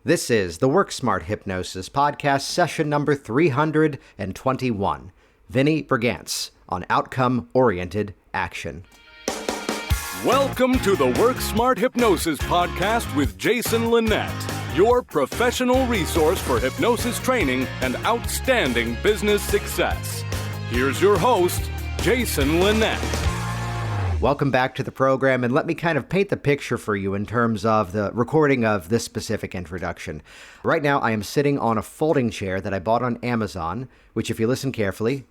This is the Work Smart Hypnosis podcast, session number 321. Vinnie Brigance on outcome-oriented action. Welcome to the Work Smart Hypnosis podcast with Jason Linett, your professional resource for hypnosis training and outstanding business success. Here's your host, Jason Linett. Welcome back to the program, and let me kind of paint the picture for you in terms of the recording of this specific introduction. Right now, I am sitting on a folding chair that I bought on Amazon, which if you listen carefully,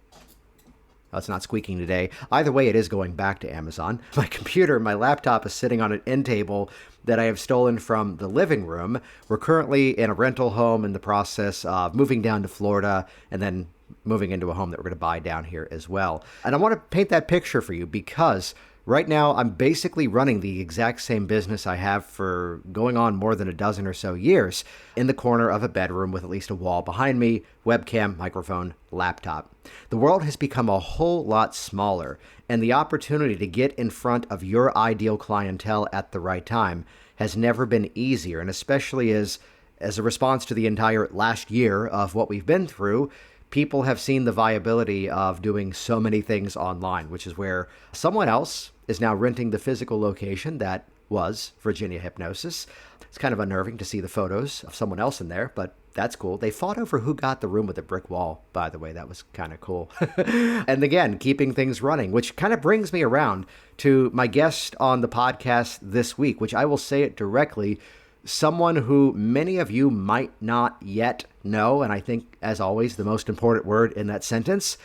it's not squeaking today. Either way, it is going back to Amazon. My computer, my laptop is sitting on an end table that I have stolen from the living room. We're currently in a rental home in the process of moving down to Florida and then moving into a home that we're going to buy down here as well. And I want to paint that picture for you because right now, I'm basically running the exact same business I have for going on more than a dozen or so years in the corner of a bedroom with at least a wall behind me, webcam, microphone, laptop. The world has become a whole lot smaller, and the opportunity to get in front of your ideal clientele at the right time has never been easier, and especially as a response to the entire last year of what we've been through, people have seen the viability of doing so many things online, which is where someone else is now renting the physical location that was Virginia Hypnosis. It's kind of unnerving to see the photos of someone else in there, but that's cool. They fought over who got the room with the brick wall, by the way. That was kind of cool. And again, keeping things running, which kind of brings me around to my guest on the podcast this week, which I will say it directly, someone who many of you might not yet know, and I think, as always, the most important word in that sentence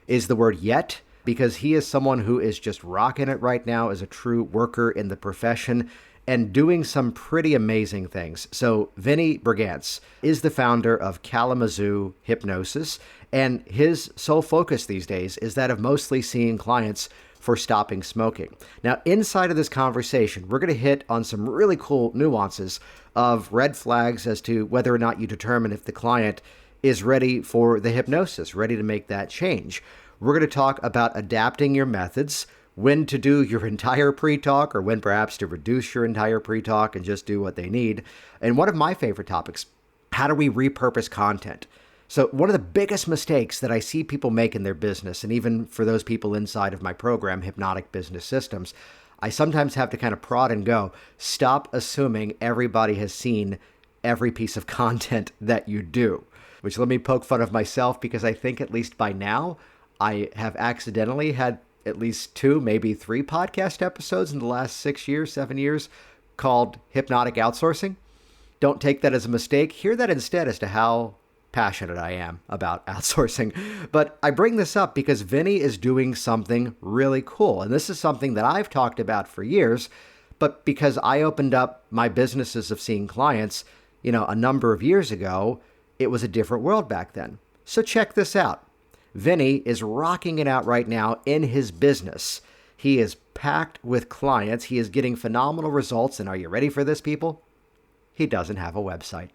is the word yet, because he is someone who is just rocking it right now as a true worker in the profession and doing some pretty amazing things. So Vinnie Brigance is the founder of Kalamazoo Hypnosis, and his sole focus these days is that of mostly seeing clients for stopping smoking. Now, inside of this conversation, we're going to hit on some really cool nuances of red flags as to whether or not you determine if the client is ready for the hypnosis, ready to make that change. We're going to talk about adapting your methods, when to do your entire pre-talk or when perhaps to reduce your entire pre-talk and just do what they need. And one of my favorite topics, how do we repurpose content? So one of the biggest mistakes that I see people make in their business, and even for those people inside of my program, Hypnotic Business Systems, I sometimes have to kind of prod and go, stop assuming everybody has seen every piece of content that you do. Which, let me poke fun of myself, because I think at least by now, I have accidentally had at least 2, maybe 3 podcast episodes in the last 6 years, 7 years called Hypnotic Outsourcing. Don't take that as a mistake. Hear that instead as to how passionate I am about outsourcing. But I bring this up because Vinnie is doing something really cool. And this is something that I've talked about for years, but because I opened up my businesses of seeing clients, a number of years ago, it was a different world back then. So check this out. Vinnie is rocking it out right now in his business. He is packed with clients. He is getting phenomenal results. And are you ready for this, people? He doesn't have a website.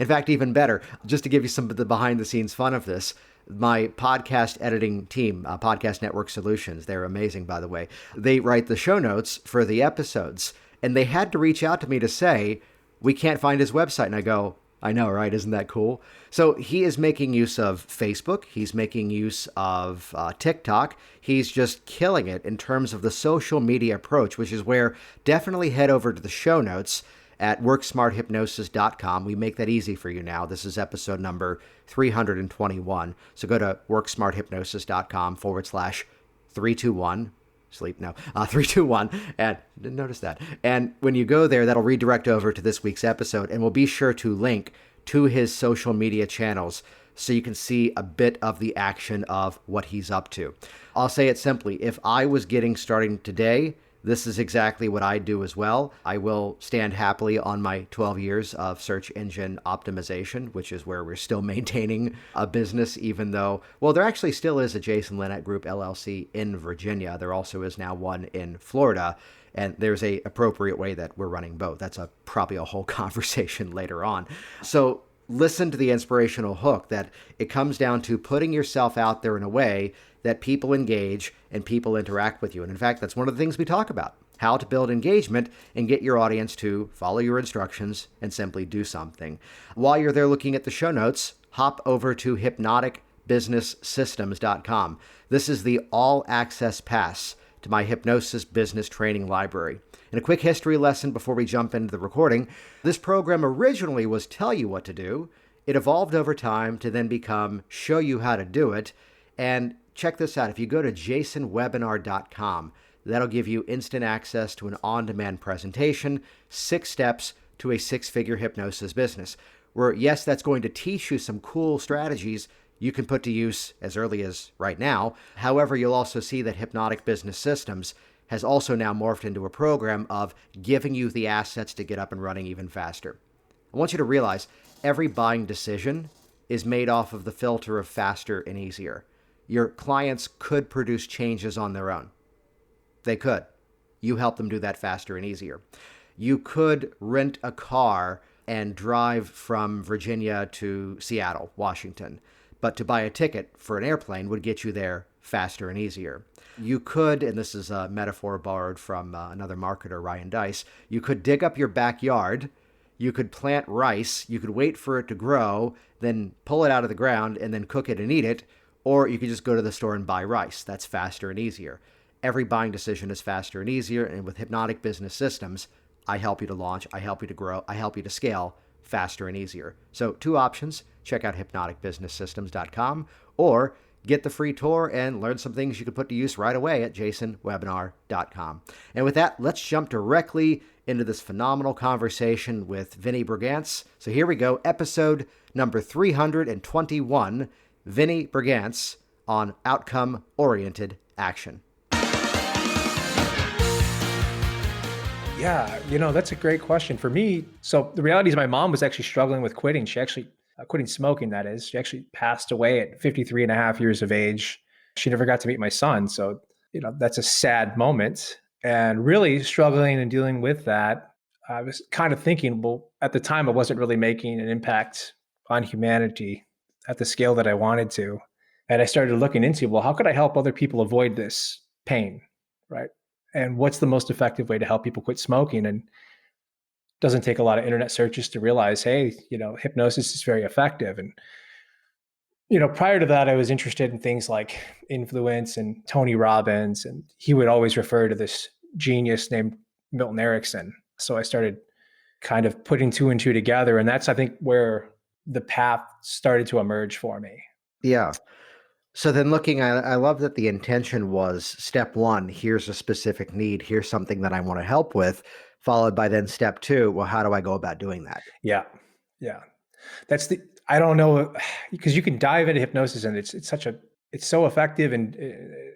In fact, even better, just to give you some of the behind-the-scenes fun of this, my podcast editing team, Podcast Network Solutions, they're amazing, by the way. They write the show notes for the episodes, and they had to reach out to me to say, we can't find his website. And I go, I know, right? Isn't that cool? So he is making use of Facebook. He's making use of TikTok. He's just killing it in terms of the social media approach, which is where definitely head over to the show notes at worksmarthypnosis.com. We make that easy for you now. This is episode number 321. So go to worksmarthypnosis.com/321. 321. And didn't notice that. And when you go there, that'll redirect over to this week's episode, and we'll be sure to link to his social media channels so you can see a bit of the action of what he's up to. I'll say it simply. If I was getting started today, this is exactly what I do as well. I will stand happily on my 12 years of search engine optimization, which is where we're still maintaining a business, even though, well, there actually still is a Jason Linett Group LLC in Virginia. There also is now one in Florida, and there's a appropriate way that we're running both. That's probably a whole conversation later on. So listen to the inspirational hook that it comes down to putting yourself out there in a way that people engage and people interact with you. And in fact, that's one of the things we talk about how to build engagement and get your audience to follow your instructions and simply do something. While you're there looking at the show notes, hop over to hypnoticbusinesssystems.com. This is the all-access pass to my hypnosis business training library. And a quick history lesson before we jump into the recording. This program originally was tell you what to do. It evolved over time to then become show you how to do it. And check this out. If you go to jasonwebinar.com, that'll give you instant access to an on-demand presentation, 6 steps to a 6-figure hypnosis business, where, yes, that's going to teach you some cool strategies you can put to use as early as right now. However, you'll also see that Hypnotic Business Systems has also now morphed into a program of giving you the assets to get up and running even faster. I want you to realize every buying decision is made off of the filter of faster and easier. Your clients could produce changes on their own. They could. You help them do that faster and easier. You could rent a car and drive from Virginia to Seattle, Washington. But to buy a ticket for an airplane would get you there faster and easier. You could, and this is a metaphor borrowed from another marketer, Ryan Dice, you could dig up your backyard, you could plant rice, you could wait for it to grow, then pull it out of the ground and then cook it and eat it, or you could just go to the store and buy rice. That's faster and easier. Every buying decision is faster and easier, and with Hypnotic Business Systems, I help you to launch, I help you to grow, I help you to scale faster and easier. So 2 options. Check out hypnoticbusinesssystems.com or get the free tour and learn some things you can put to use right away at jasonwebinar.com. And with that, let's jump directly into this phenomenal conversation with Vinnie Brigance. So here we go, episode number 321, Vinnie Brigance on outcome-oriented action. Yeah, that's a great question for me. So the reality is my mom was actually struggling with quitting. She actually, quitting smoking, that is. She actually passed away at 53 and a half years of age. She never got to meet my son. So, that's a sad moment. And really struggling and dealing with that, I was kind of thinking, well, at the time, I wasn't really making an impact on humanity at the scale that I wanted to. And I started looking into, well, how could I help other people avoid this pain, right? And what's the most effective way to help people quit smoking? And it doesn't take a lot of internet searches to realize, hey, hypnosis is very effective. And, prior to that, I was interested in things like influence and Tony Robbins. And he would always refer to this genius named Milton Erickson. So I started kind of putting 2 and 2 together. And that's, I think, where the path started to emerge for me. Yeah. So then I love that the intention was step 1, here's a specific need, here's something that I want to help with, followed by then step 2, well, how do I go about doing that? Yeah. I don't know, because you can dive into hypnosis and it's so effective and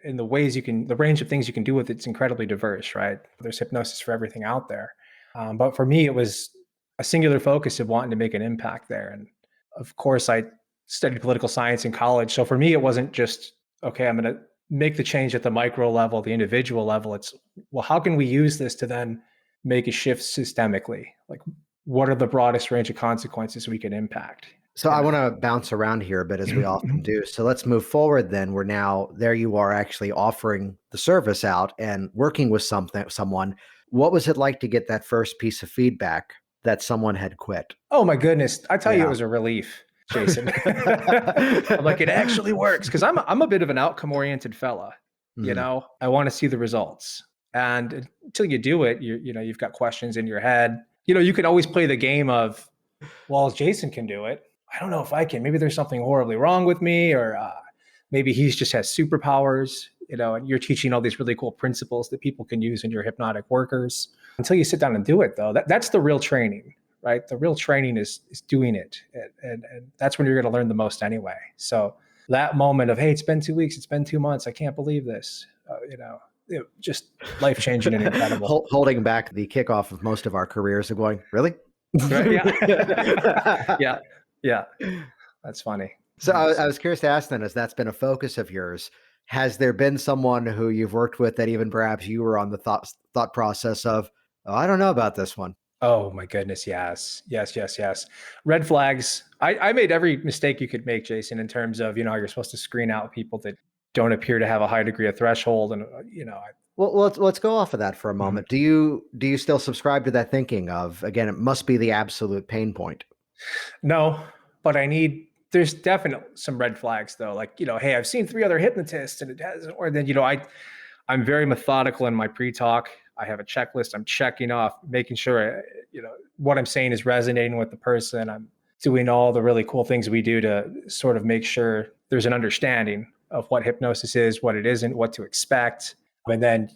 in the ways the range of things you can do with it's incredibly diverse, right? There's hypnosis for everything out there. But for me, it was a singular focus of wanting to make an impact there. And of course, I studied political science in college. So for me, it wasn't just, okay, I'm going to make the change at the micro level, the individual level. It's, well, how can we use this to then make a shift systemically? Like, what are the broadest range of consequences we can impact? So I want to bounce around here a bit, as we often do. So let's move forward then. We're now, there you are actually offering the service out and working with someone. What was it like to get that first piece of feedback that someone had quit? Oh my goodness. I tell you, it was a relief, Jason. I'm like, it actually works. Cause I'm a bit of an outcome oriented fella. I want to see the results. And until you do it, you've got questions in your head. You can always play the game of, well, Jason can do it. I don't know if I can. Maybe there's something horribly wrong with me, or maybe he just has superpowers, and you're teaching all these really cool principles that people can use in your hypnotic workers. Until you sit down and do it, though, that's the real training, right? The real training is doing it. And that's when you're going to learn the most anyway. So that moment of, hey, it's been 2 weeks, it's been 2 months, I can't believe this, just life-changing and incredible. Holding back the kickoff of most of our careers and going, really? Right? Yeah. That's funny. So I was curious to ask then, as that's been a focus of yours, has there been someone who you've worked with that even perhaps you were on the thought process of, oh, I don't know about this one? Oh my goodness. Yes. Red flags. I made every mistake you could make, Jason, in terms of, you're supposed to screen out people that don't appear to have a high degree of threshold. And, Well, let's go off of that for a Mhm. moment. Do you still subscribe to that thinking of, again, it must be the absolute pain point? No, but there's definitely some red flags though. Like, hey, I've seen three other hypnotists and it hasn't, or then, I'm very methodical in my pre-talk. I have a checklist. I'm checking off, making sure, what I'm saying is resonating with the person. I'm doing all the really cool things we do to sort of make sure there's an understanding of what hypnosis is, what it isn't, what to expect. And then,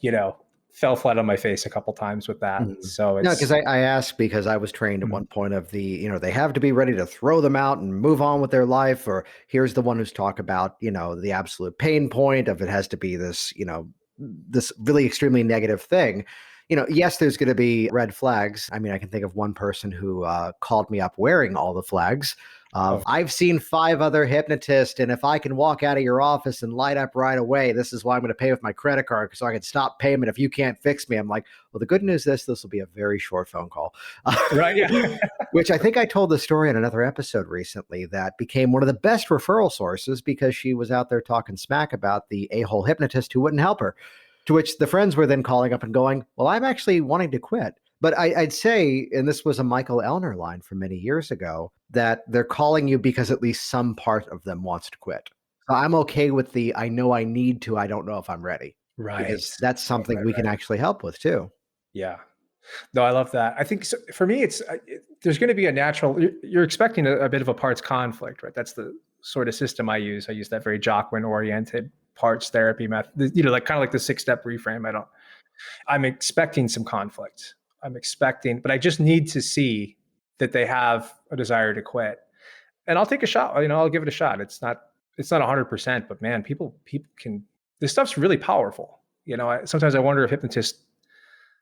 fell flat on my face a couple times with that. Mhm. So No, because it's, I asked because I was trained at mm, one point of they have to be ready to throw them out and move on with their life, or here's the one who's talk about, the absolute pain point of it has to be this, this really extremely negative thing. Yes, there's going to be red flags. I mean, I can think of one person who called me up wearing all the flags of, oh, I've seen 5 other hypnotists, and if I can walk out of your office and light up right away, this is why I'm going to pay with my credit card so I can stop payment if you can't fix me. I'm like, well, the good news is this will be a very short phone call. right. Yeah. Which I think I told the story in another episode recently that became one of the best referral sources because she was out there talking smack about the a-hole hypnotist who wouldn't help her. To which the friends were then calling up and going, well, I'm actually wanting to quit. But I'd say, and this was a Michael Elner line from many years ago, that they're calling you because at least some part of them wants to quit. So I'm okay with the I know I need to, I don't know if I'm ready, Right. because that's Right. something Right. we can Right. actually help with too. Yeah. No, I love that. I think so, for me, there's going to be a natural. You're expecting a bit of a parts conflict, right? That's the sort of system I use. I use that very Jockwin-oriented parts therapy method. Like kind of like the 6-step reframe. I'm expecting some conflict. I'm expecting, but I just need to see that they have a desire to quit, and I'll take a shot. I'll give it a shot. It's not 100%, but man, people can. This stuff's really powerful. Sometimes I wonder if hypnotists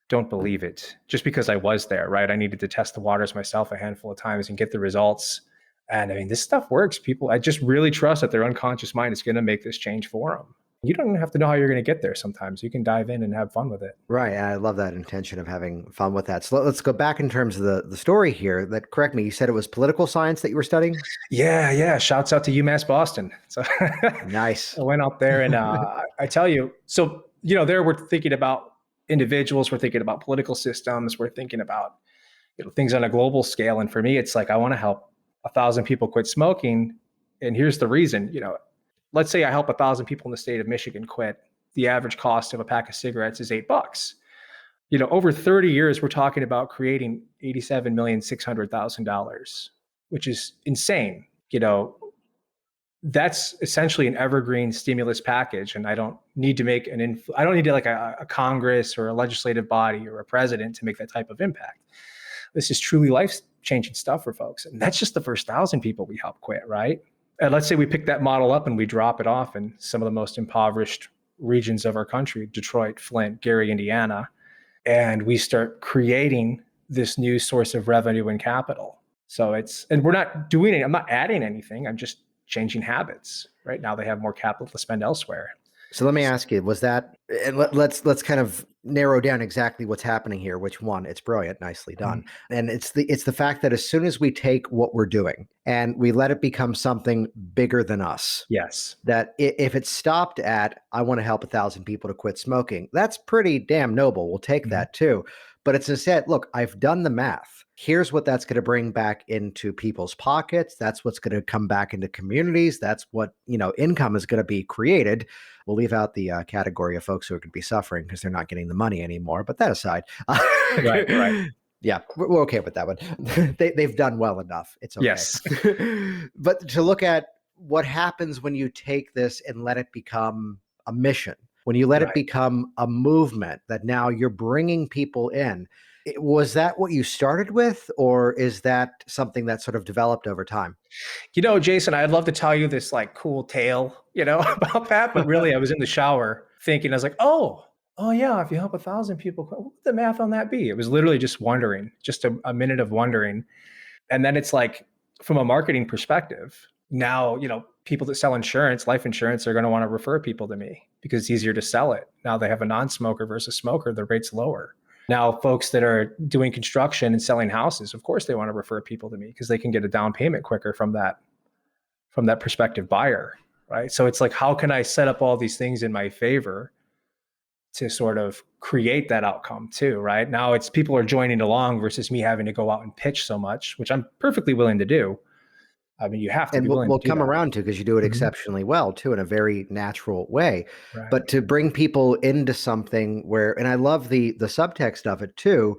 don't believe it just because I was there, right? I needed to test the waters myself a handful of times and get the results. And I mean, this stuff works. I just really trust that their unconscious mind is going to make this change for them. You don't even have to know how you're going to get there sometimes. You can dive in and have fun with it. Right. And I love that intention of having fun with that. So let's go back in terms of the story here. That correct me. You said it was political science that you were studying? Yeah, yeah. Shouts out to UMass Boston. So I Nice. went out there and I tell you, so, there we're thinking about individuals, we're thinking about political systems, we're thinking about things on a global scale. And for me, it's like I want to help 1,000 people quit smoking. And here's the reason. Let's say I help 1,000 people in the state of Michigan quit. The average cost of a pack of cigarettes is $8. Over 30 years, we're talking about creating $87,600,000, which is insane. That's essentially an evergreen stimulus package. And I don't need to I don't need to like a Congress or a legislative body or a president to make that type of impact. This is truly life-changing stuff for folks. And that's just the first 1,000 people we help quit, right? And let's say we pick that model up and we drop it off in some of the most impoverished regions of our country, Detroit, Flint, Gary, Indiana, and we start creating this new source of revenue and capital. And we're not doing it, I'm not adding anything, I'm just changing habits. Right now they have more capital to spend elsewhere. So let me ask you, was that, and let's kind of narrow down exactly what's happening here, which one, it's brilliant, nicely done. And it's the fact that as soon as we take what we're doing and we let it become something bigger than us, Yes. that if it stopped at, I want to help 1,000 people to quit smoking, that's pretty damn noble. We'll take that too. But it's instead, look, I've done the math. Here's what that's going to bring back into people's pockets. That's what's going to come back into communities. That's what, income is going to be created. We'll leave out the category of folks who are going to be suffering because they're not getting the money anymore. But that aside, Right. Yeah, we're okay with that one. They've done well enough. It's okay. Yes. But to look at what happens when you take this and let it become a mission, when you let it Right. become a movement that now you're bringing people in, was that what you started with, or is that something that sort of developed over time? Jason, I'd love to tell you this like cool tale, about that. But really, I was in the shower thinking, I was like, oh yeah, if you help 1,000 people, what would the math on that be? It was literally just wondering, just a minute of wondering. And then it's like, from a marketing perspective, now, people that sell insurance, life insurance, are going to want to refer people to me because it's easier to sell it. Now they have a non-smoker versus smoker, the rate's lower. Now, folks that are doing construction and selling houses, of course, they want to refer people to me because they can get a down payment quicker from that prospective buyer, right? So it's like, how can I set up all these things in my favor to sort of create that outcome too, right? Now it's people are joining along versus me having to go out and pitch so much, which I'm perfectly willing to do. I mean, you have to And be we'll, willing we'll to do come that. around to because you do it Mhm. exceptionally well too, in a very natural way. Right. But to bring people into something where, and I love the subtext of it too.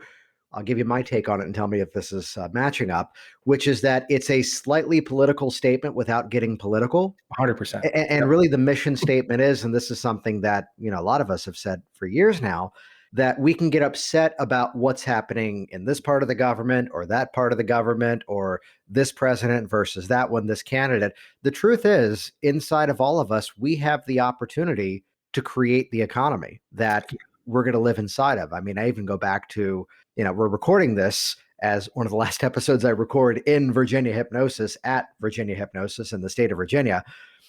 I'll give you my take on it and tell me if this is matching up, which is that it's a slightly political statement without getting political. 100%. And Yep. really the mission statement is, and this is something that, a lot of us have said for years now, that we can get upset about what's happening in this part of the government or that part of the government or this president versus that one, this candidate. The truth is, inside of all of us, we have the opportunity to create the economy that we're going to live inside of. I mean, I even go back to, we're recording this as one of the last episodes I record in Virginia Hypnosis at Virginia Hypnosis in the state of Virginia,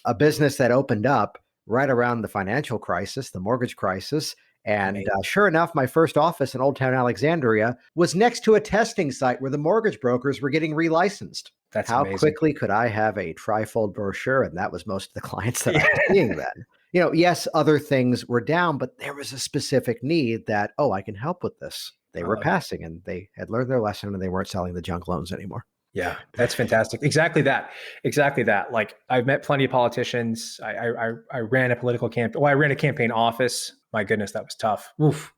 a business that opened up right around the financial crisis, the mortgage crisis. And Amazing. sure enough, my first office in Old Town Alexandria was next to a testing site where the mortgage brokers were getting relicensed. That's How amazing. quickly could I have a trifold brochure? And that was most of the clients that I Yeah. was seeing then. Yes, other things were down, but there was a specific need that, oh, I can help with this. They I were love it. passing and they had learned their lesson and they weren't selling the junk loans anymore. Yeah, that's fantastic. Exactly that. Exactly that. Like I've met plenty of politicians. I ran a political campaign. Well, I ran a campaign office. My goodness, that was tough. Oof.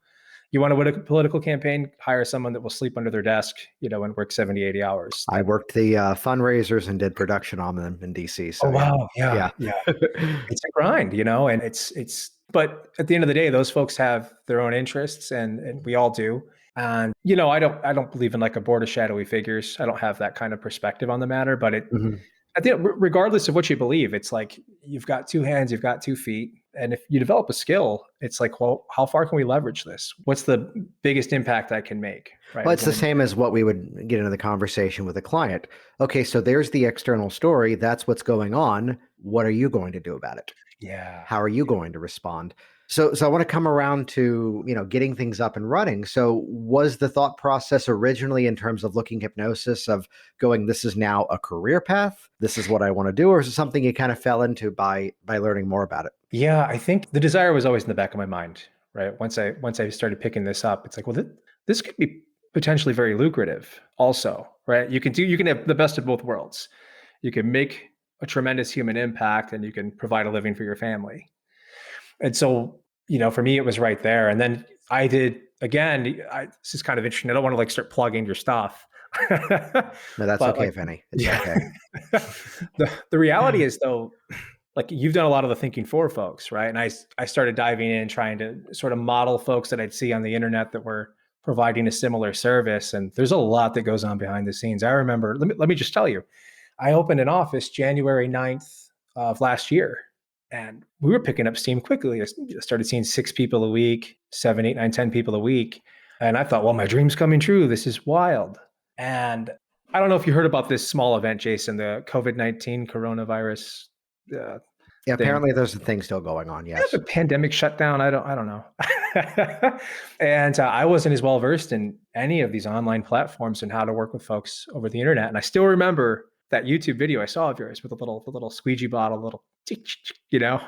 You want to win a political campaign? Hire someone that will sleep under their desk, and work 70, 80 hours. I worked the fundraisers and did production on them in DC. Oh, So yeah, wow. Yeah. yeah. Yeah. It's a grind, and but at the end of the day, those folks have their own interests and we all do. And, I don't believe in like a board of shadowy figures. I don't have that kind of perspective on the matter, but Mhm. I think regardless of what you believe, it's like you've got two hands, you've got 2 feet. And if you develop a skill, it's like, well, how far can we leverage this? What's the biggest impact I can make? Right. Well, it's the same as what we would get into the conversation with a client. Okay, so there's the external story. That's what's going on. What are you going to do about it? Yeah. How are you going to respond? So I want to come around to, getting things up and running. So was the thought process originally in terms of looking hypnosis of going, this is now a career path? This is what I want to do? Or is it something you kind of fell into by learning more about it? Yeah. I think the desire was always in the back of my mind, right? Once I started picking this up, it's like, well, this could be potentially very lucrative also, right? You can have the best of both worlds. You can make a tremendous human impact and you can provide a living for your family. And so, for me, it was right there. And then I did again. This is kind of interesting. I don't want to like start plugging your stuff, No, that's but okay, like, Vinny. It's yeah. okay. The reality is though, like you've done a lot of the thinking for folks, right? And I started diving in, trying to sort of model folks that I'd see on the internet that were providing a similar service. And there's a lot that goes on behind the scenes. I remember. Let me just tell you, I opened an office January 9th of last year. And we were picking up steam quickly. I started seeing 6 people a week, 7, 8, 9, 10 people a week. And I thought, well, my dream's coming true. This is wild. And I don't know if you heard about this small event, Jason, the COVID-19 coronavirus Yeah, thing. apparently there's a thing still going on. Yeah, Yes. the pandemic shutdown. I don't know. And I wasn't as well versed in any of these online platforms and how to work with folks over the internet. And I still remember that YouTube video I saw of yours with the little squeegee bottle, little, Yeah.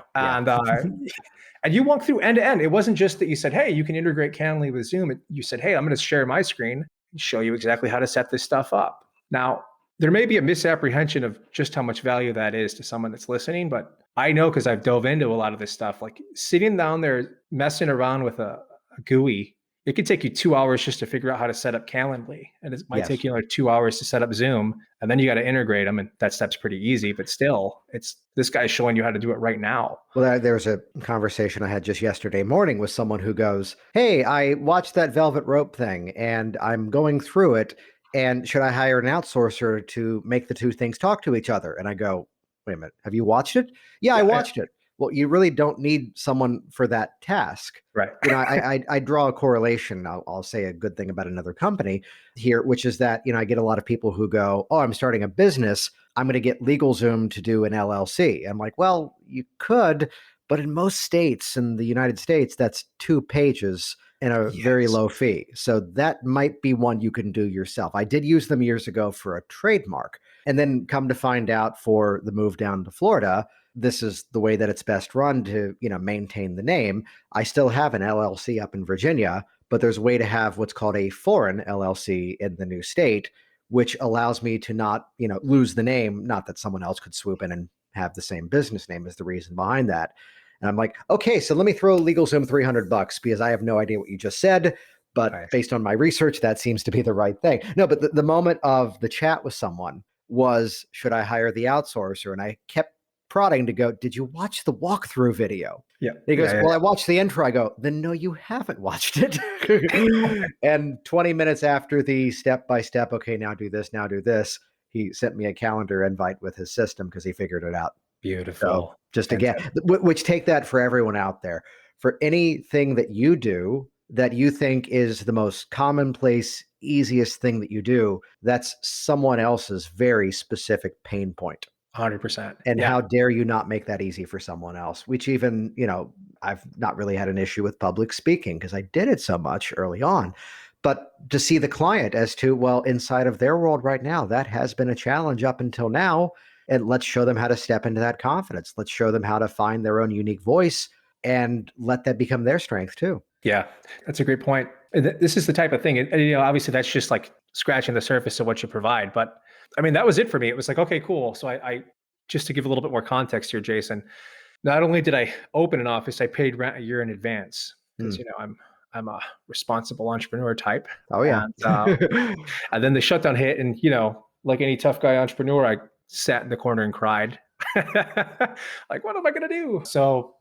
and you walked through end to end. It wasn't just that you said, "Hey, you can integrate Calendly with Zoom." You said, "Hey, I'm going to share my screen and show you exactly how to set this stuff up." Now, there may be a misapprehension of just how much value that is to someone that's listening, but I know because I've dove into a lot of this stuff. Like sitting down there messing around with a GUI, it could take you 2 hours just to figure out how to set up Calendly, and it might Yes. take you another 2 hours to set up Zoom, and then you got to integrate them, and that step's pretty easy. But still, it's this guy's showing you how to do it right now. Well, there was a conversation I had just yesterday morning with someone who goes, "Hey, I watched that velvet rope thing and I'm going through it. And should I hire an outsourcer to make the two things talk to each other?" And I go, "Wait a minute, have you watched it?" "Yeah, I Yeah, watched it." Well, you really don't need someone for that task. right. I draw a correlation. I'll say a good thing about another company here, which is that, I get a lot of people who go, "Oh, I'm starting a business. I'm going to get LegalZoom to do an LLC." I'm like, well, you could, but in most states in the United States, that's 2 pages and a very Yes. low fee. So that might be one you can do yourself. I did use them years ago for a trademark and then come to find out for the move down to Florida, this is the way that it's best run to, maintain the name. I still have an LLC up in Virginia, but there's a way to have what's called a foreign LLC in the new state, which allows me to not, lose the name. Not that someone else could swoop in and have the same business name is the reason behind that. And I'm like, okay, so let me throw LegalZoom $300 because I have no idea what you just said. But Nice. based on my research, that seems to be the right thing. No, but the moment of the chat with someone was, should I hire the outsourcer? And I kept prodding to go, did you watch the walkthrough video? Yeah. He goes, Yeah. well, I watched the intro. I go, then no, you haven't watched it. And 20 minutes after the step-by-step, okay, now do this, he sent me a calendar invite with his system because he figured it out. Beautiful. So just again, which take that for everyone out there. For anything that you do that you think is the most commonplace, easiest thing that you do, that's someone else's very specific pain point. 100%. And how dare you not make that easy for someone else, which even, I've not really had an issue with public speaking because I did it so much early on. But to see the client as to, well, inside of their world right now, that has been a challenge up until now. And let's show them how to step into that confidence. Let's show them how to find their own unique voice and let that become their strength too. Yeah, that's a great point. This is the type of thing, and obviously that's just like scratching the surface of what you provide. But I mean, that was it for me. It was like, okay, cool. So I just to give a little bit more context here, Jason, not only did I open an office, I paid rent a year in advance because, I'm a responsible entrepreneur type. Oh yeah. And then the shutdown hit and, like any tough guy entrepreneur, I sat in the corner and cried. Like, what am I going to do? So,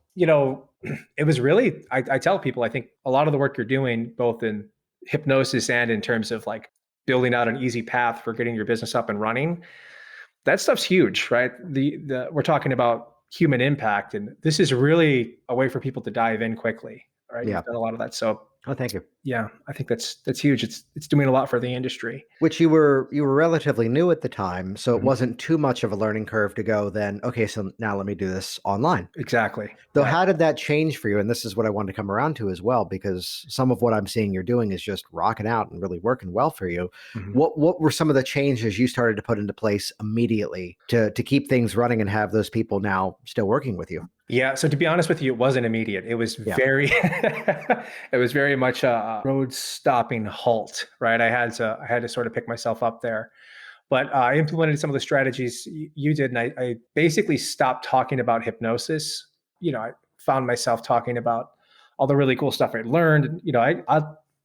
it was really, I tell people, I think a lot of the work you're doing, both in hypnosis and in terms of like building out an easy path for getting your business up and running, that stuff's huge, right? We're talking about human impact, and this is really a way for people to dive in quickly, right? Yeah. You've done a lot of that. So oh, thank you. yeah, I think that's huge. It's doing a lot for the industry. Which you were relatively new at the time, so it Mhm. wasn't too much of a learning curve to go then, okay, so now let me do this online. Exactly. Though, Yeah. how did that change for you? And this is what I wanted to come around to as well, because some of what I'm seeing you're doing is just rocking out and really working well for you. Mhm. What were some of the changes you started to put into place immediately to keep things running and have those people now still working with you? Yeah. So to be honest with you, it wasn't immediate. It was very, it was very much a road stopping halt, right? I had to sort of pick myself up there, but I implemented some of the strategies you did. And I basically stopped talking about hypnosis. I found myself talking about all the really cool stuff I learned.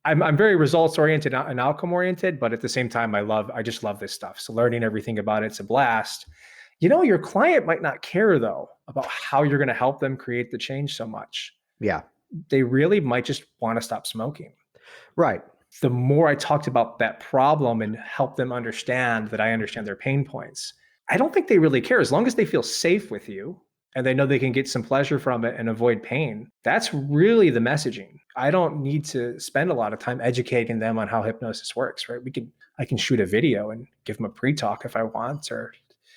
I'm very results oriented and outcome oriented, but at the same time, I just love this stuff. So learning everything about it's a blast. Your client might not care though about how you're going to help them create the change so much. Yeah. They really might just want to stop smoking. Right. The more I talked about that problem and help them understand that I understand their pain points, I don't think they really care. As long as they feel safe with you and they know they can get some pleasure from it and avoid pain, that's really the messaging. I don't need to spend a lot of time educating them on how hypnosis works, right? I can shoot a video and give them a pre-talk if I want, or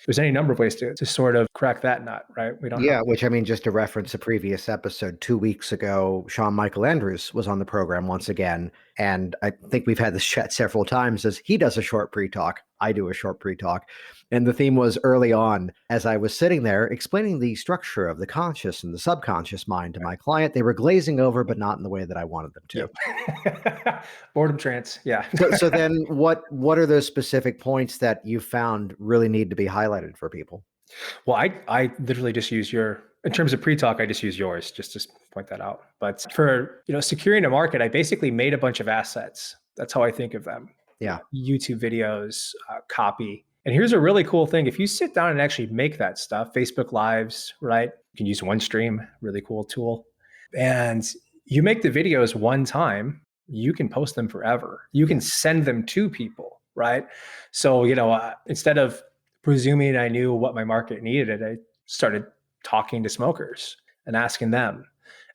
there's any number of ways to sort of crack that nut, right? We don't Yeah, which I mean, just to reference a previous episode 2 weeks ago, Sean Michael Andrews was on the program once again. And I think we've had this chat several times as he does a short pre-talk. I do a short pre-talk. And the theme was early on, as I was sitting there explaining the structure of the conscious and the subconscious mind to my client, they were glazing over, but not in the way that I wanted them to. Yep. Boredom trance. Yeah. So then what are those specific points that you found really need to be highlighted for people? Well, I literally just use in terms of pre-talk, I just use yours just to point that out. But for, securing a market, I basically made a bunch of assets. That's how I think of them. Yeah. YouTube videos, copy. And here's a really cool thing. If you sit down and actually make that stuff, Facebook Lives, right? You can use OneStream, really cool tool. And you make the videos one time, you can post them forever. You can send them to people, right? So, instead of presuming I knew what my market needed, I started talking to smokers and asking them.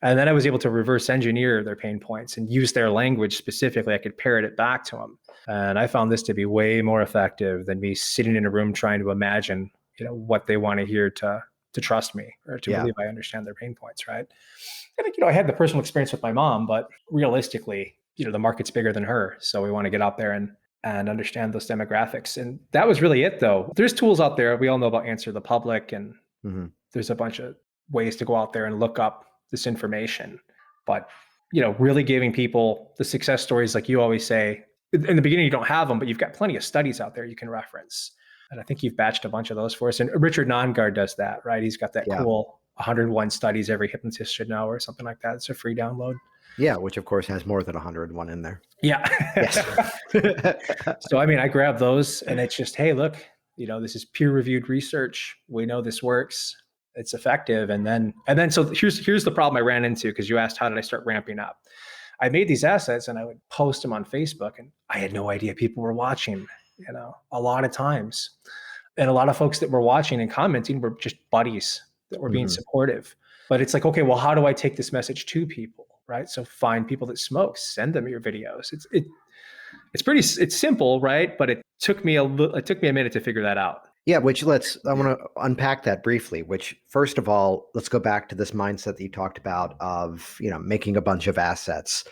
And then I was able to reverse engineer their pain points and use their language specifically. I could parrot it back to them. And I found this to be way more effective than me sitting in a room trying to imagine, what they want to hear to trust me or to believe I understand their pain points, right? And I had the personal experience with my mom, but realistically, the market's bigger than her. So we want to get out there and understand those demographics. And that was really it though. There's tools out there. We all know about Answer the Public and there's a bunch of ways to go out there and look up this information. But, you know, really giving people the success stories, like you always say, in the beginning, you don't have them, but you've got plenty of studies out there you can reference. And I think you've batched a bunch of those for us. And Richard Nongard does that, right? He's got that cool 101 studies every hypnotist should know or something like that. It's a free download. Yeah, which of course has more than 101 in there. Yeah. So, I mean, I grab those and it's just, hey, look, you know, this is peer-reviewed research. We know this works. It's effective. And then, so here's the problem I ran into, because you asked, how did I start ramping up? I made these assets and I would post them on Facebook, and I had no idea people were watching, you know, a lot of times. And a lot of folks that were watching and commenting were just buddies that were being supportive. But it's like, okay, well, how do I take this message to people? Right. So find people that smoke, send them your videos. It's simple, right? But it took me a minute to figure that out. Yeah, I want to unpack that briefly, which first of all, let's go back to this mindset that you talked about of, you know, making a bunch of assets.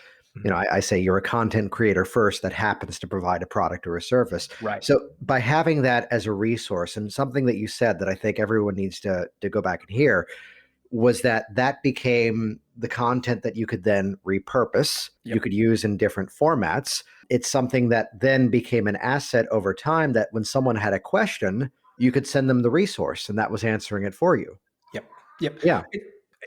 You know, I say you're a content creator first that happens to provide a product or a service. Right. So by having that as a resource, and something that you said that I think everyone needs to go back and hear, was that became the content that you could then repurpose, you could use in different formats. It's something that then became an asset over time, that when someone had a question, you could send them the resource and that was answering it for you. Yep. Yeah.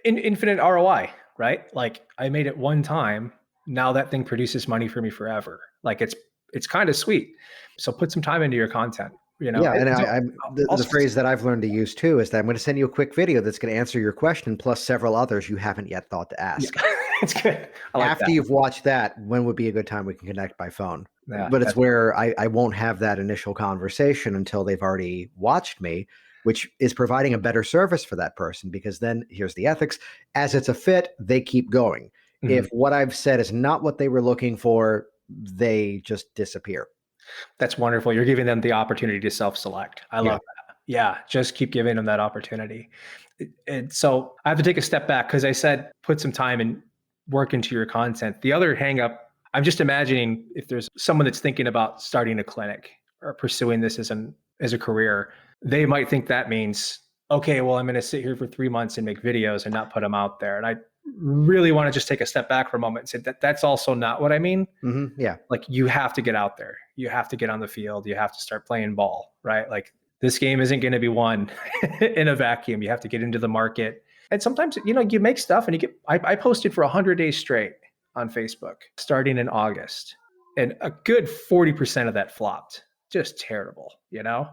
Infinite ROI, right? Like, I made it one time. Now that thing produces money for me forever. Like, it's kind of sweet. So put some time into your content. You know, yeah, and the phrase that I've learned to use too is that I'm going to send you a quick video that's going to answer your question plus several others you haven't yet thought to ask. Yeah, it's good. After you've watched that, when would be a good time we can connect by phone? Yeah, but it's where I won't have that initial conversation until they've already watched me, which is providing a better service for that person, because then here's the ethics. As it's a fit, they keep going. If what I've said is not what they were looking for, they just disappear. That's wonderful. You're giving them the opportunity to self-select. I love that. Yeah, just keep giving them that opportunity. And so I have to take a step back, because I said put some time and work into your content. The other hang up, I'm just imagining if there's someone that's thinking about starting a clinic or pursuing this as a career, they might think that means, okay, well, I'm going to sit here for 3 months and make videos and not put them out there. And I really want to just take a step back for a moment and say that's also not what I mean. Yeah. Like, you have to get out there. You have to get on the field. You have to start playing ball, right? Like, this game isn't going to be won in a vacuum. You have to get into the market. And sometimes, you know, you make stuff and I posted for 100 days straight on Facebook starting in August, and a good 40% of that flopped. Just terrible, you know?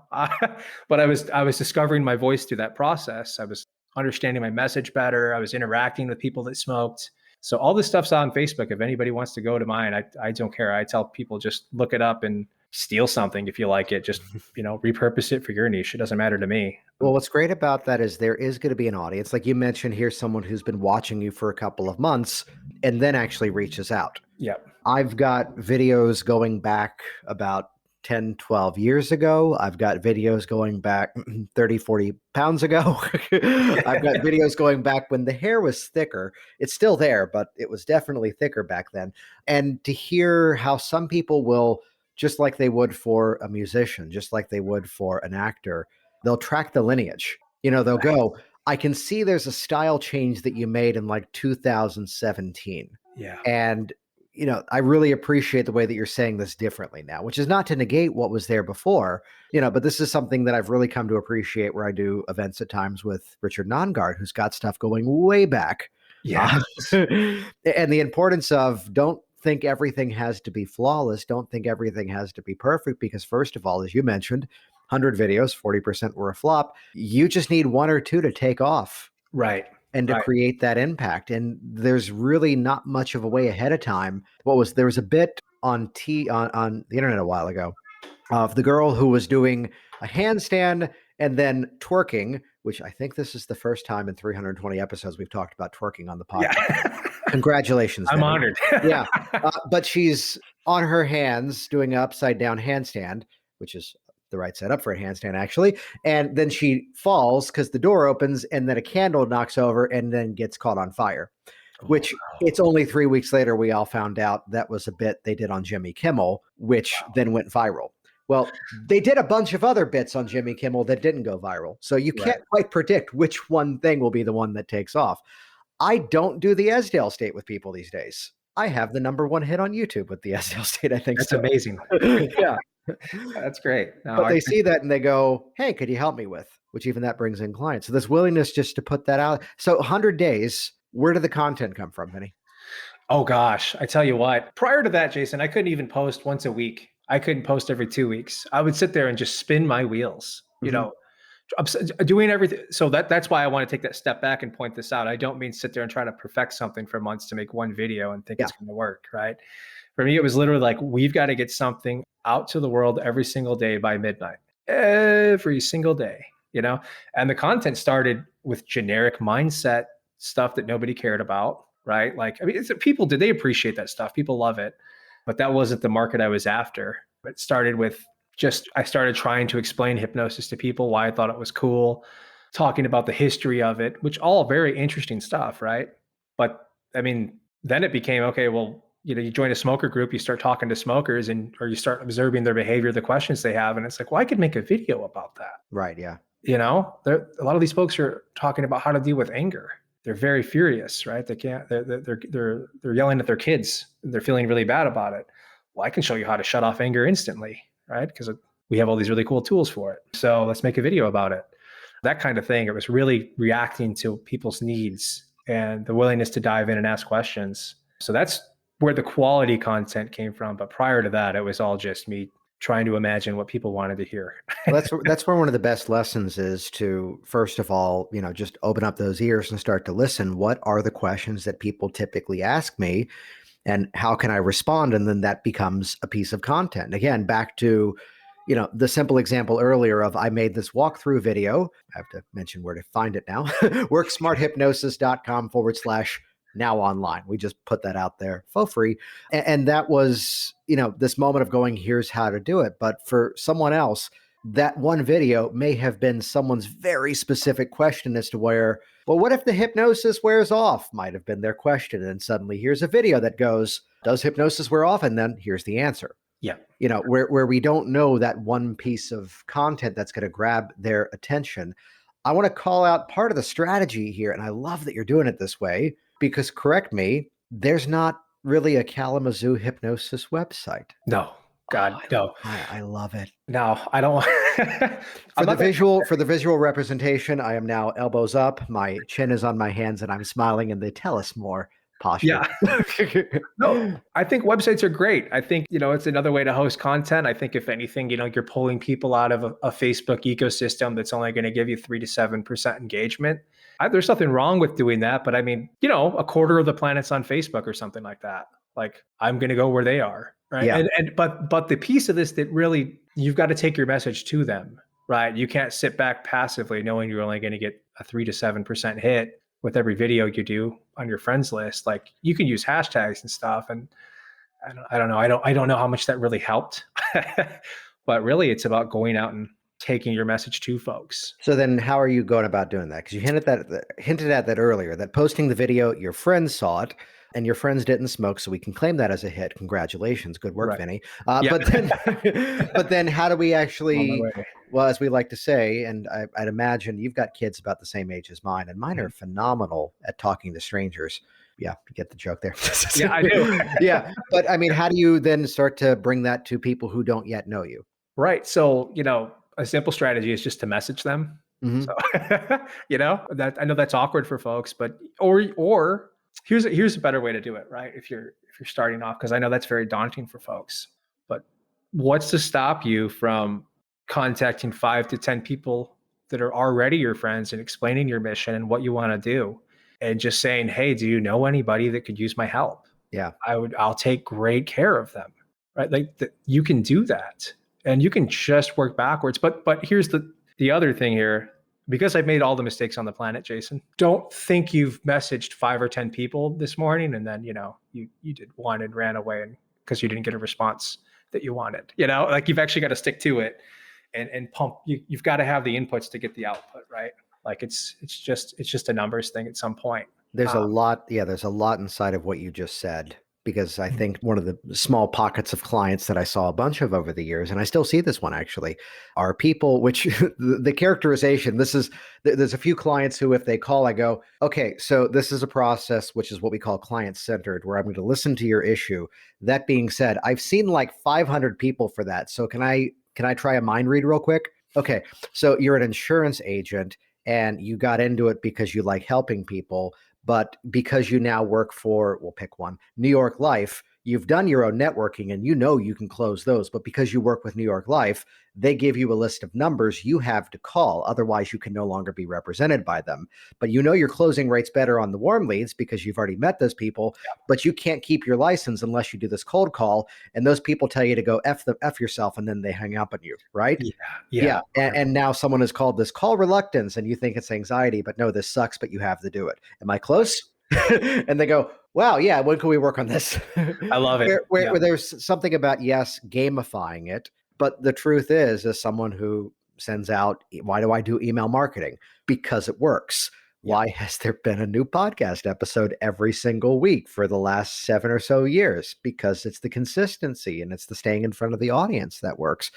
But I was discovering my voice through that process. I was understanding my message better. I was interacting with people that smoked. So all this stuff's on Facebook. If anybody wants to go to mine, I don't care. I tell people, just look it up and steal something if you like it. Just, you know, repurpose it for your niche. It doesn't matter to me. Well, what's great about that is there is going to be an audience. Like you mentioned, here's someone who's been watching you for a couple of months and then actually reaches out. Yep. I've got videos going back about 10, 12 years ago. I've got videos going back 30, 40 pounds ago. I've got videos going back when the hair was thicker. It's still there, but it was definitely thicker back then. And to hear how some people will, just like they would for a musician, just like they would for an actor, they'll track the lineage. You know, they'll go, I can see there's a style change that you made in like 2017. Yeah. And you know, I really appreciate the way that you're saying this differently now, which is not to negate what was there before, you know, but this is something that I've really come to appreciate, where I do events at times with Richard Nongard, who's got stuff going way back. Yeah. And the importance of, don't think everything has to be flawless. Don't think everything has to be perfect, because first of all, as you mentioned, 100 videos, 40% were a flop. You just need one or two to take off. Right. And to create that impact. And there's really not much of a way ahead of time. There was a bit on the internet a while ago of the girl who was doing a handstand and then twerking, which I think this is the first time in 320 episodes we've talked about twerking on the podcast. Yeah. Congratulations. I'm honored. Yeah. But she's on her hands doing an upside down handstand, which is the right setup for a handstand, actually. And then she falls because the door opens and then a candle knocks over and then gets caught on fire, which it's only 3 weeks later we all found out that was a bit they did on Jimmy Kimmel, which then went viral. Well, they did a bunch of other bits on Jimmy Kimmel that didn't go viral. So you Right. can't quite predict which one thing will be the one that takes off. I don't do the Esdale State with people these days. I have the number one hit on YouTube with the Esdale State. I think That's so. amazing. Yeah. That's great. No, But they see that and they go, hey, could you help me with? Which even that brings in clients. So this willingness just to put that out. So 100 days, where did the content come from, Vinny? oh gosh, I tell you what, prior to that, Jason, I couldn't even post once a week. I couldn't post every 2 weeks. I would sit there and just spin my wheels, Mhm. doing everything. So that's why I want to take that step back and point this out. I don't mean sit there and try to perfect something for months to make one video and think Yeah. it's going to work, right? For me, it was literally like, we've got to get something out to the world every single day by midnight, every single day, And the content started with generic mindset stuff that nobody cared about, right? Like, I mean, people, did they appreciate that stuff? People love it, but that wasn't the market I was after. It started with I started trying to explain hypnosis to people, why I thought it was cool, talking about the history of it, which all very interesting stuff, right? But I mean, then it became, okay, well, you join a smoker group, you start talking to smokers or you start observing their behavior, the questions they have. And it's like, well, I could make a video about that. Right. Yeah. A lot of these folks are talking about how to deal with anger. They're very furious, right? They can't, they're yelling at their kids. They're feeling really bad about it. Well, I can show you how to shut off anger instantly, right? Because we have all these really cool tools for it. So let's make a video about it. That kind of thing. It was really reacting to people's needs and the willingness to dive in and ask questions. So that's where the quality content came from. But prior to that, it was all just me trying to imagine what people wanted to hear. Well, that's where one of the best lessons is to, first of all, just open up those ears and start to listen. What are the questions that people typically ask me, and how can I respond? And then that becomes a piece of content. Again, back to, the simple example earlier of I made this walkthrough video. I have to mention where to find it now. worksmarthypnosis.com/now online. We just put that out there for free. And that was, this moment of going, here's how to do it. But for someone else, that one video may have been someone's very specific question as to where, well, what if the hypnosis wears off? Might have been their question. And suddenly here's a video that goes, does hypnosis wear off? And then here's the answer. Yeah. Where we don't know that one piece of content that's going to grab their attention. I want to call out part of the strategy here. And I love that you're doing it this way, because correct me, there's not really a Kalamazoo hypnosis website. No. God, no. I love it. No, I don't want for the visual representation, I am now elbows up, my chin is on my hands, and I'm smiling, and they tell us more posture. Yeah. No, I think websites are great. I think, it's another way to host content. I think if anything, you're pulling people out of a Facebook ecosystem that's only going to give you 3 to 7% engagement. There's nothing wrong with doing that. But I mean, a quarter of the planet's on Facebook or something like that. Like, I'm going to go where they are. Right. Yeah. But the piece of this that really, you've got to take your message to them, right? You can't sit back passively knowing you're only going to get a 3 to 7% hit with every video you do on your friends list. Like, you can use hashtags and stuff. And I don't know. I don't know how much that really helped, but really it's about going out and taking your message to folks. So then how are you going about doing that? Because you hinted at that earlier, that posting the video, your friends saw it, and your friends didn't smoke, so we can claim that as a hit. Congratulations. Good work, Right. Vinny. Yeah. But then how do we actually, On my way. well, as we like to say, and I'd imagine you've got kids about the same age as mine, and mine are phenomenal at talking to strangers. Yeah, you get the joke there. Yeah, I do. Yeah. But I mean, how do you then start to bring that to people who don't yet know you? Right. So, a simple strategy is just to message them. Mhm. So, that I know that's awkward for folks, but or here's a better way to do it, right? If you're starting off, because I know that's very daunting for folks. But what's to stop you from contacting 5 to 10 people that are already your friends and explaining your mission and what you want to do, and just saying, hey, do you know anybody that could use my help? Yeah. I'll take great care of them, right? Like, you can do that, and you can just work backwards. But here's the other thing here. Because I've made all the mistakes on the planet, Jason, don't think you've messaged 5 or 10 people this morning and then, you did one and ran away and because you didn't get a response that you wanted. Like, you've actually got to stick to it and pump. You've got to have the inputs to get the output, right? Like, it's just a numbers thing at some point. There's a lot inside of what you just said because I think one of the small pockets of clients that I saw a bunch of over the years, and I still see this one actually, are people which the characterization, there's a few clients who, if they call, I go, okay, so this is a process, which is what we call client-centered, where I'm going to listen to your issue. That being said, I've seen like 500 people for that. So can I try a mind read real quick? Okay, so you're an insurance agent and you got into it because you like helping people. But because you now work for, we'll pick one, New York Life, you've done your own networking and you know you can close those. But because you work with New York Life, they give you a list of numbers you have to call. Otherwise, you can no longer be represented by them. But you know your closing rate's better on the warm leads because you've already met those people, but you can't keep your license unless you do this cold call. And those people tell you to go F yourself, and then they hang up on you, right? Yeah. And now someone has called this call reluctance and you think it's anxiety, but no, this sucks, but you have to do it. Am I close? And they go, wow, yeah, when can we work on this? I love it. Where there's something about, yes, gamifying it. But the truth is, as someone who sends out, why do I do email marketing? Because it works. Why has there been a new podcast episode every single week for the last 7 or so years? Because it's the consistency and it's the staying in front of the audience that works.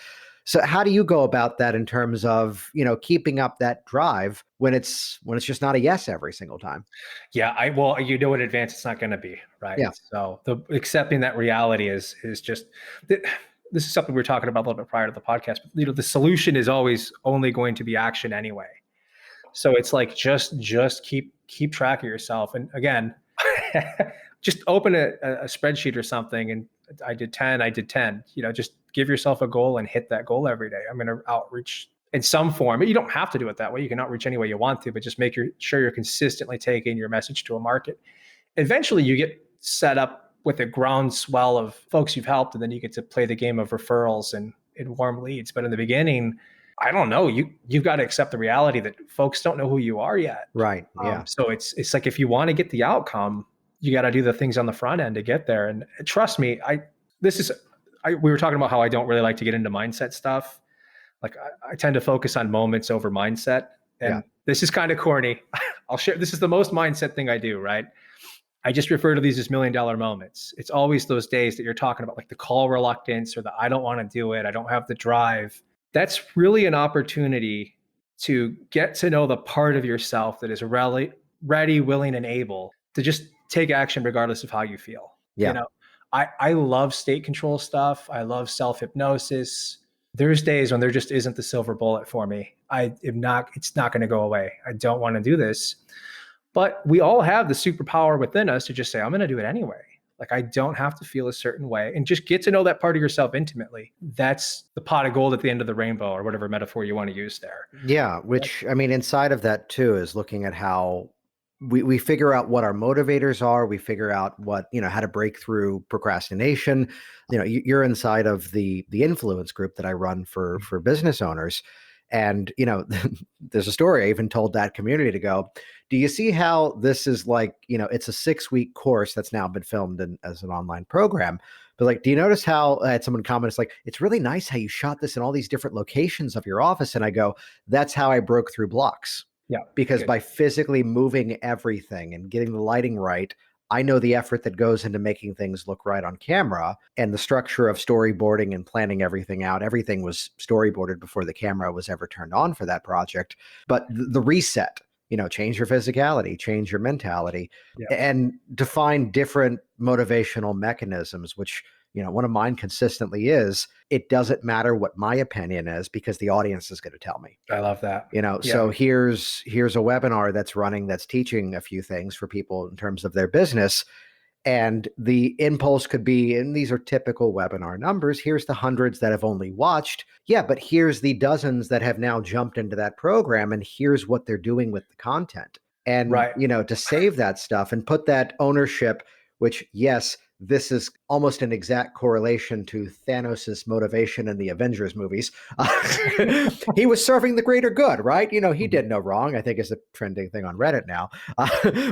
So how do you go about that in terms of, keeping up that drive when it's just not a yes every single time? Yeah, well, you know in advance it's not going to be, right? Yeah. So accepting that reality is just this is something we were talking about a little bit prior to the podcast. But, the solution is always only going to be action anyway. So it's like just keep track of yourself. And again, just open a spreadsheet or something and I did 10, just give yourself a goal and hit that goal every day. I'm going to outreach in some form. You don't have to do it that way. You can outreach any way you want to, but just make sure you're consistently taking your message to a market. Eventually you get set up with a groundswell of folks you've helped, and then you get to play the game of referrals and warm leads. But in the beginning, I don't know, you've got to accept the reality that folks don't know who you are yet. Right. Yeah. So it's like, if you want to get the outcome, you got to do the things on the front end to get there. And trust me, we were talking about how I don't really like to get into mindset stuff. Like I tend to focus on moments over mindset. And this is kind of corny. I'll share, this is the most mindset thing I do, right? I just refer to these as $1 million moments. It's always those days that you're talking about, like the call reluctance or the, I don't want to do it, I don't have the drive. That's really an opportunity to get to know the part of yourself that is ready, willing, and able to just take action regardless of how you feel. Yeah. I love state control stuff. I love self-hypnosis. There's days when there just isn't the silver bullet for me. It's not going to go away. I don't want to do this. But we all have the superpower within us to just say, I'm going to do it anyway. Like, I don't have to feel a certain way, and just get to know that part of yourself intimately. That's the pot of gold at the end of the rainbow, or whatever metaphor you want to use there. Yeah. Which, I mean, inside of that too, is looking at how we figure out what our motivators are. We figure out what, how to break through procrastination. You're inside of the influence group that I run for business owners. And, there's a story I even told that community to go, do you see how this is like, it's a 6-week course that's now been filmed as an online program. But like, do you notice how I had someone comment, it's like, it's really nice how you shot this in all these different locations of your office. And I go, that's how I broke through blocks. Yeah. Because by physically moving everything and getting the lighting right, I know the effort that goes into making things look right on camera, and the structure of storyboarding and planning everything out. Everything was storyboarded before the camera was ever turned on for that project. But the reset, change your physicality, change your mentality, and define different motivational mechanisms, which, one of mine consistently is, it doesn't matter what my opinion is because the audience is going to tell me. I love that. So here's a webinar that's running, that's teaching a few things for people in terms of their business. And the impulse could be, and these are typical webinar numbers, here's the hundreds that have only watched. Yeah, but here's the dozens that have now jumped into that program, and here's what they're doing with the content. And, to save that stuff and put that ownership, which, yes, this is almost an exact correlation to Thanos' motivation in the Avengers movies. He was serving the greater good, right? He did no wrong, I think is a trending thing on Reddit now.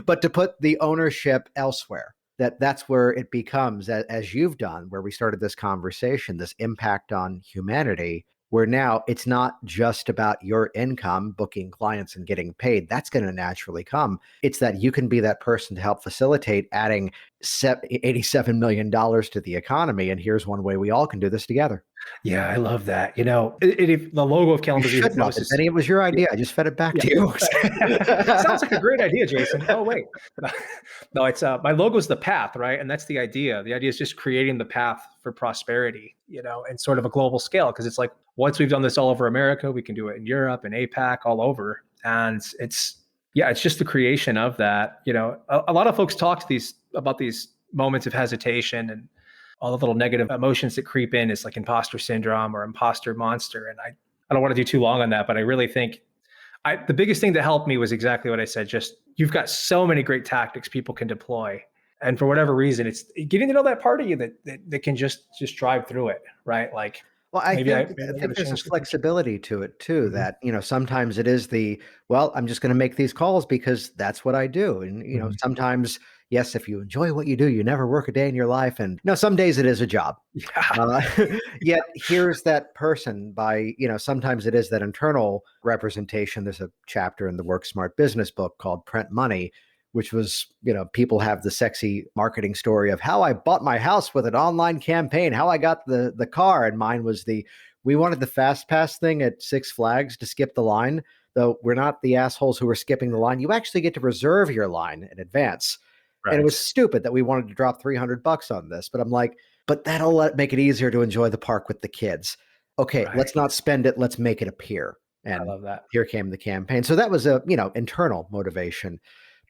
But to put the ownership elsewhere, that's where it becomes, as you've done, where we started this conversation, this impact on humanity, where now it's not just about your income, booking clients and getting paid. That's going to naturally come. It's that you can be that person to help facilitate adding $87 million to the economy. And here's one way we all can do this together. Yeah, I love that. The logo of You Kalamazoo should love it, Hypnosis. Benny. It was your Yeah, idea. I just fed it back yeah. to you. Sounds like a great idea, Jason. Oh, wait. No, it's my logo is the path, right? And that's the idea. The idea is just creating the path for prosperity, and sort of a global scale. Because it's like, once we've done this all over America, we can do it in Europe and APAC, all over. And it's just the creation of that. A lot of folks talk about these moments of hesitation and all the little negative emotions that creep in. Is like imposter syndrome or imposter monster. And I don't want to do too long on that, but I really think the biggest thing that helped me was exactly what I said. Just, you've got so many great tactics people can deploy. And for whatever reason, it's getting to know that part of you that can just drive through it. Right. Like, Well, I think there's a flexibility to it too, Mm-hmm. that, sometimes it is I'm just going to make these calls because that's what I do. And, Mm-hmm. sometimes, yes, if you enjoy what you do, you never work a day in your life. And some days it is a job. Yeah. Yet here's that person sometimes it is that internal representation. There's a chapter in the Work Smart business book called Print Money, which was, people have the sexy marketing story of how I bought my house with an online campaign, how I got the car. And mine was we wanted the fast pass thing at Six Flags to skip the line, though we're not the assholes who are skipping the line. You actually get to reserve your line in advance. And it was Right. stupid that we wanted to drop $300 on this. But I'm like, but that'll make it easier to enjoy the park with the kids. Okay, Right. let's not spend it. Let's make it appear. I And love that. here came the campaign. So that was a, internal motivation.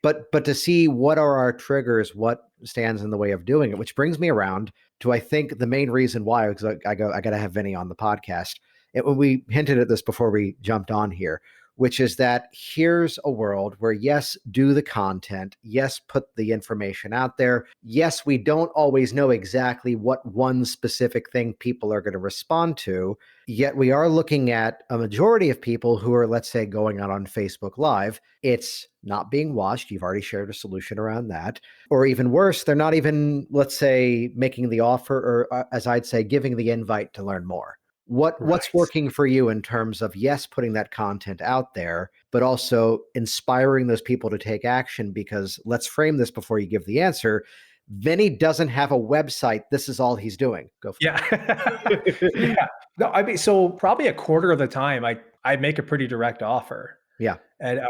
But to see what are our triggers, what stands in the way of doing it, which brings me around to, I think, the main reason why, because I got to have Vinny on the podcast. When we hinted at this before we jumped on here, which is that here's a world where, yes, do the content. Yes, put the information out there. Yes, we don't always know exactly what one specific thing people are going to respond to. Yet we are looking at a majority of people who are, let's say, going out on Facebook Live. It's not being watched. You've already shared a solution around that. Or even worse, they're not even, let's say, making the offer or, as I'd say, giving the invite to learn more. What's Right. working for you in terms of, yes, putting that content out there, but also inspiring those people to take action? Because let's frame this before you give the answer. Vinny doesn't have a website. This is all he's doing. Go for Yeah. it. Yeah. No, I mean, so probably a quarter of the time I make a pretty direct offer, Yeah. and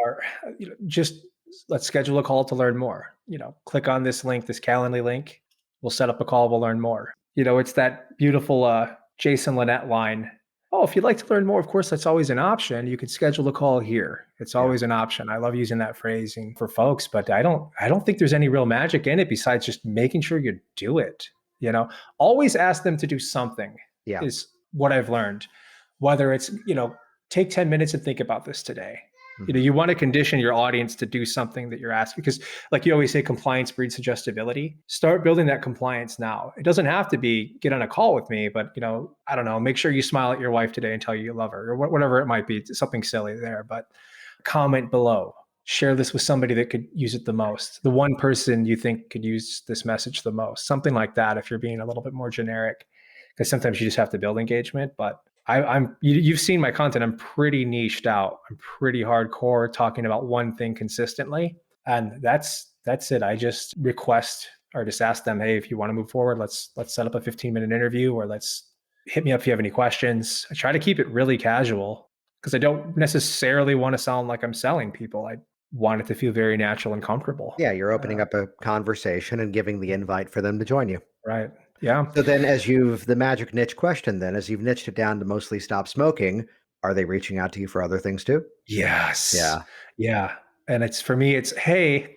just let's schedule a call to learn more. Click on this link, this Calendly link. We'll set up a call. We'll learn more. It's that beautiful Jason Lynette line. Oh, if you'd like to learn more, of course, that's always an option. You can schedule a call here. It's Yeah. always an option. I love using that phrasing for folks, but I don't think there's any real magic in it besides just making sure you do it. Always ask them to do something Yeah. is what I've learned. Whether it's, take 10 minutes and think about this today. You want to condition your audience to do something that you're asking, because like you always say, compliance breeds suggestibility. Start building that compliance now. It doesn't have to be get on a call with me, but I don't know, make sure you smile at your wife today and tell you love her, or whatever it might be, something silly there. But comment below, share this with somebody that could use it the most, the one person you think could use this message the most, something like that, if you're being a little bit more generic, because sometimes you just have to build engagement. But you've seen my content. I'm pretty niched out. I'm pretty hardcore, talking about one thing consistently. And that's it. I just request or just ask them, hey, if you want to move forward, let's set up a 15-minute interview, or let's hit me up if you have any questions. I try to keep it really casual because I don't necessarily want to sound like I'm selling people. I want it to feel very natural and comfortable. Yeah. You're opening up a conversation and giving the invite for them to join you. Right. Yeah. So then, the magic niche question, then, as you've niched it down to mostly stop smoking, are they reaching out to you for other things too? Yes. Yeah. Yeah. And it's, for me, it's, hey,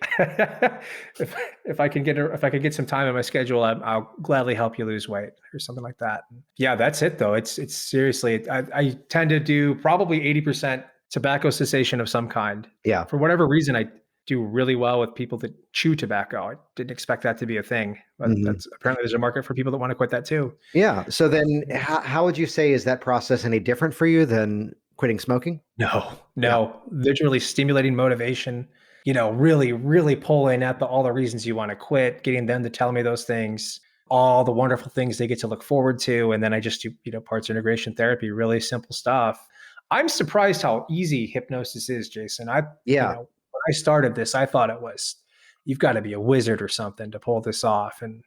if I can get some time in my schedule, I'll gladly help you lose weight or something like that. Yeah, that's it though. It's seriously, I tend to do probably 80% tobacco cessation of some kind. Yeah. For whatever reason, I do really well with people that chew tobacco. I didn't expect that to be a thing, but that's apparently there's a market for people that want to quit that too. Yeah. So then how would you say, is that process any different for you than quitting smoking? No, literally stimulating motivation, really, really pulling at all the reasons you want to quit, getting them to tell me those things. all the wonderful things they get to look forward to. And then I just do, parts integration therapy, really simple stuff. I'm surprised how easy hypnosis is, Jason. Yeah. When I started this, I thought it was, you've got to be a wizard or something to pull this off. And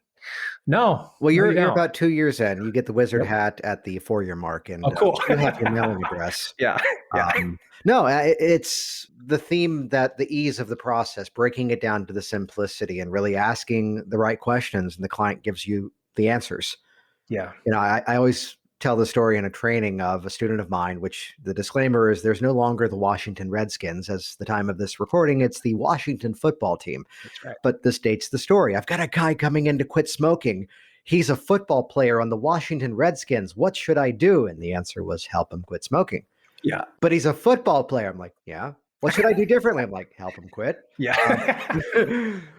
no, Well, no, you you're don't. about 2 years in. You get the wizard Yep. hat at the 4-year mark, and Oh, cool. you have your mailing address. Yeah. Yeah. No, it's the theme that the ease of the process, breaking it down to the simplicity and really asking the right questions, and the client gives you the answers. Yeah. I always tell the story in a training of a student of mine, which the disclaimer is there's no longer the Washington Redskins. As the time of this recording, it's the Washington football team. That's right. But this dates the story. I've got a guy coming in to quit smoking. He's a football player on the Washington Redskins. What should I do? And the answer was help him quit smoking. Yeah. But he's a football player. I'm like, yeah. What should I do differently? I'm like, help him quit. Yeah.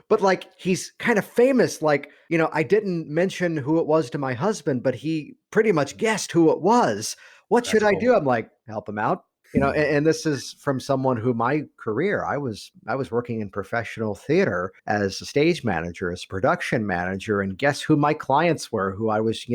But like, he's kind of famous. Like, I didn't mention who it was to my husband, but he pretty much guessed who it was. What should I do? I'm like, help him out. And this is from someone who my career, I was working in professional theater as a stage manager, as a production manager, and guess who my clients were, who I was,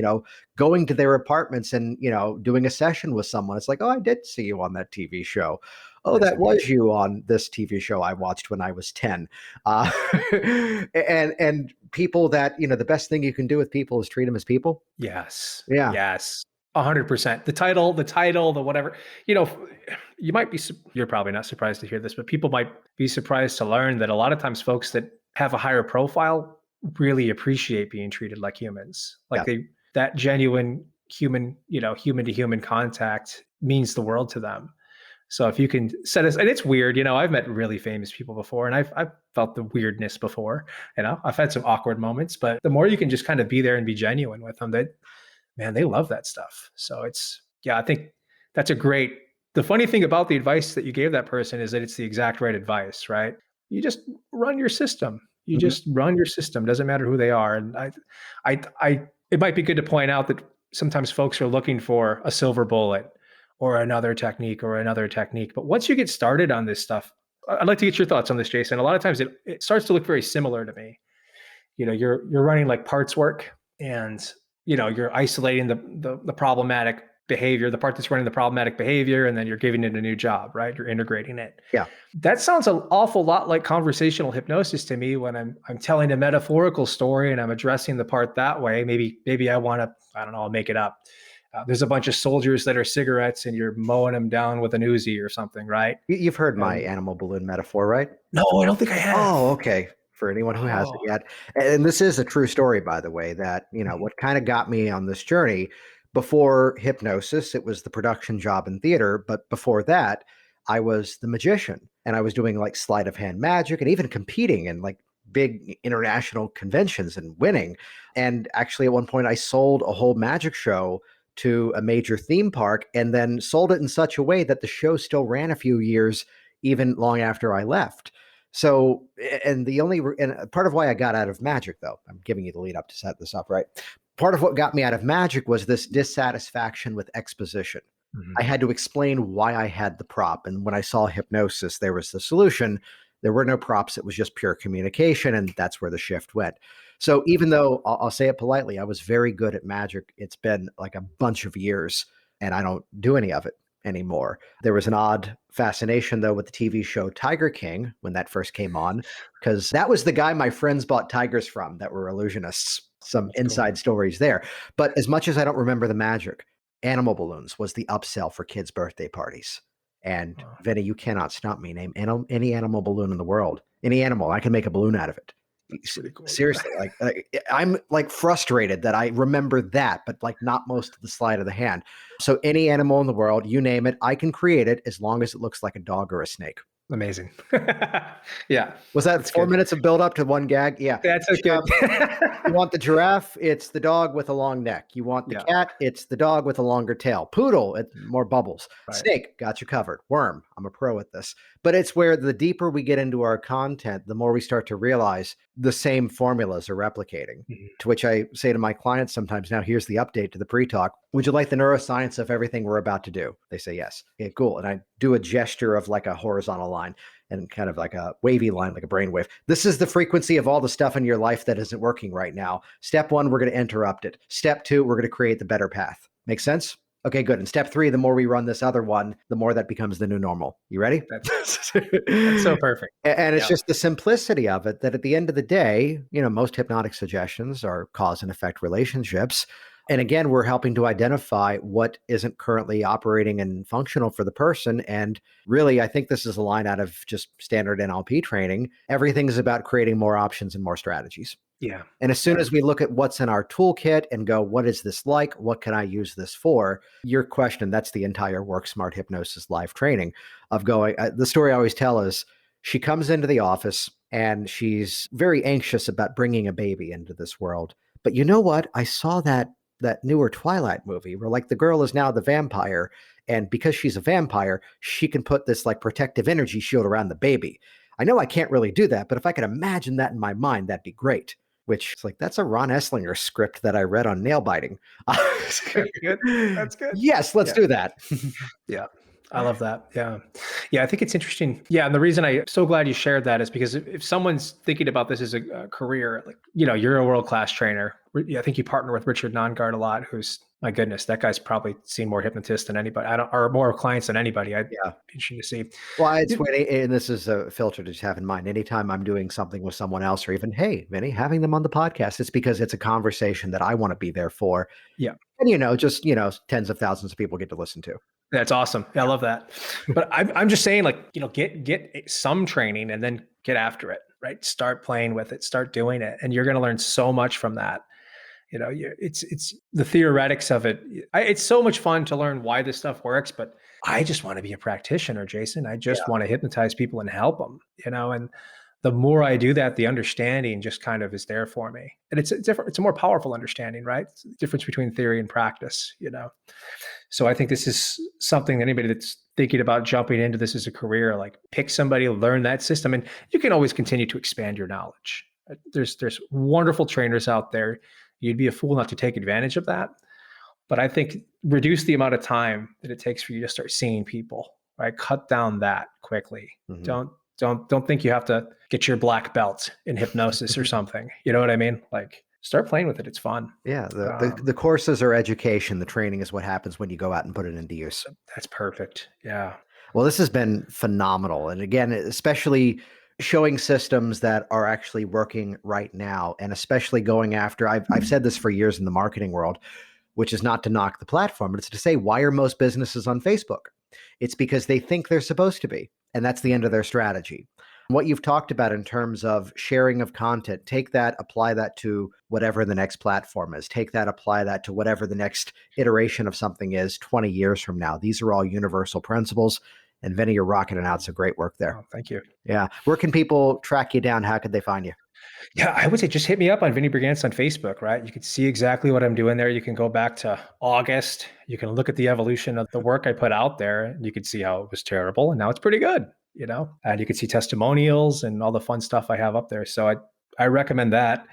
going to their apartments and, doing a session with someone. It's like, oh, I did see you on that TV show. Oh, that was you on this TV show I watched when I was 10. And people that, the best thing you can do with people is treat them as people. Yes. Yeah. Yes. 100%. The title, the whatever, you might be, you're probably not surprised to hear this, but people might be surprised to learn that a lot of times folks that have a higher profile really appreciate being treated like humans. Like that genuine human, human to human contact means the world to them. So if you can set us, and it's weird, I've met really famous people before, and I've felt the weirdness before, I've had some awkward moments, but the more you can just kind of be there and be genuine with them, man, they love that stuff. So I think that's the funny thing about the advice that you gave that person is that it's the exact right advice, right? You just run your system. You just run your system. Doesn't matter who they are. And it might be good to point out that sometimes folks are looking for a silver bullet or another technique. But once you get started on this stuff, I'd like to get your thoughts on this, Jason. A lot of times it starts to look very similar to me. You're running like parts work, and you're isolating the problematic behavior, the part that's running the problematic behavior, and then you're giving it a new job, right? You're integrating it. Yeah. That sounds an awful lot like conversational hypnosis to me when I'm telling a metaphorical story and I'm addressing the part that way. Maybe I want to, I don't know, I'll make it up. There's a bunch of soldiers that are cigarettes and you're mowing them down with an Uzi or something, right? You've heard my animal balloon metaphor, right? No, I don't think I have. Oh, okay. For anyone who hasn't yet. And this is a true story, by the way, that, what kind of got me on this journey before hypnosis, it was the production job in theater. But before that, I was the magician, and I was doing like sleight of hand magic and even competing in like big international conventions and winning. And actually at one point I sold a whole magic show to a major theme park, and then sold it in such a way that the show still ran a few years, even long after I left. So, and part of why I got out of magic, though, I'm giving you the lead up to set this up, right? Part of what got me out of magic was this dissatisfaction with exposition. I had to explain why I had the prop. And when I saw hypnosis, there was the solution. There were no props. It was just pure communication. And that's where the shift went. So even though I'll say it politely, I was very good at magic, it's been like a bunch of years and I don't do any of it anymore. There was an odd fascination, though, with the TV show Tiger King when that first came on, because that was the guy my friends bought tigers from that were illusionists. Some inside stories there. But as much as I don't remember the magic, animal balloons was the upsell for kids' birthday parties. And Vinny, you cannot stop me. Name any animal balloon in the world. Any animal, I can make a balloon out of it. Cool. Seriously, I'm like frustrated that I remember that, but like not most of the sleight of the hand. So any animal in the world, you name it, I can create it as long as it looks like a dog or a snake. Amazing. Yeah. Was that 4 minutes of build up to one gag? Yeah. That's good. You want the giraffe? It's the dog with a long neck. You want the cat? It's the dog with a longer tail. Poodle, it's more bubbles. Right. Snake, got you covered. Worm, I'm a pro at this. But it's where the deeper we get into our content, the more we start to realize the same formulas are replicating. Mhm. To which I say to my clients sometimes, now here's the update to the pre-talk. Would you like the neuroscience of everything we're about to do? They say yes. Okay, cool. And I do a gesture of like a horizontal line and kind of like a wavy line, like a brainwave. This is the frequency of all the stuff in your life that isn't working right now. Step one, we're going to interrupt it. Step two, we're going to create the better path. Make sense? Okay, good. And step three, the more we run this other one, the more that becomes the new normal. You ready? That's so perfect. And it's Yeah. just the simplicity of it that at the end of the day, most hypnotic suggestions are cause and effect relationships. And again, we're helping to identify what isn't currently operating and functional for the person. And really, I think this is a line out of just standard NLP training. Everything is about creating more options and more strategies. Yeah. And as soon as we look at what's in our toolkit and go, what is this like? What can I use this for? Your question, that's the entire Work Smart Hypnosis live training of going. The story I always tell is she comes into the office and she's very anxious about bringing a baby into this world. But you know what? I saw that newer Twilight movie where like the girl is now the vampire. And because she's a vampire, she can put this like protective energy shield around the baby. I know I can't really do that, but if I could imagine that in my mind, that'd be great. Which is like, that's a Ron Esslinger script that I read on nail biting. That's good. That's good. Yes, let's do that. Yeah. I love that. Yeah. Yeah. I think it's interesting. Yeah. And the reason I'm so glad you shared that is because if someone's thinking about this as a career, like, you're a world-class trainer. I think you partner with Richard Nongard a lot, who's, my goodness, that guy's probably seen more hypnotists than anybody. Or more clients than anybody. I'd be interesting to see. Well, it's when, and this is a filter to just have in mind. Anytime I'm doing something with someone else, or even, hey, Vinny, having them on the podcast, it's because it's a conversation that I want to be there for. Yeah. And, just, tens of thousands of people get to listen to. That's awesome. I love that. But I'm just saying, like, get some training and then get after it, right? Start playing with it, start doing it. And you're going to learn so much from that. It's the theoretics of it. It's so much fun to learn why this stuff works, but I just want to be a practitioner, Jason. I just want to hypnotize people and help them, and the more I do that, the understanding just kind of is there for me. And it's a more powerful understanding, right? It's the difference between theory and practice, So I think this is something anybody that's thinking about jumping into this as a career, like pick somebody, learn that system, and you can always continue to expand your knowledge. There's wonderful trainers out there. You'd be a fool not to take advantage of that. But I think reduce the amount of time that it takes for you to start seeing people, right? Cut down that quickly. Mm-hmm. Don't think you have to get your black belt in hypnosis or something. You know what I mean? Like, start playing with it. It's fun. Yeah. The courses are education. The training is what happens when you go out and put it into use. That's perfect. Yeah. Well, this has been phenomenal. And again, especially showing systems that are actually working right now, and especially going after, I've said this for years in the marketing world, which is not to knock the platform, but it's to say, why are most businesses on Facebook? It's because they think they're supposed to be, and that's the end of their strategy. What you've talked about in terms of sharing of content, take that, apply that to whatever the next platform is. Take that, apply that to whatever the next iteration of something is 20 years from now. These are all universal principles. And Vinny, you're rocking it out. So great work there. Oh, thank you. Yeah. Where can people track you down? How could they find you? Yeah, I would say just hit me up on Vinnie Brigance on Facebook, right? You can see exactly what I'm doing there. You can go back to August. You can look at the evolution of the work I put out there, and you can see how it was terrible. And now it's pretty good, and you can see testimonials and all the fun stuff I have up there. So I recommend that.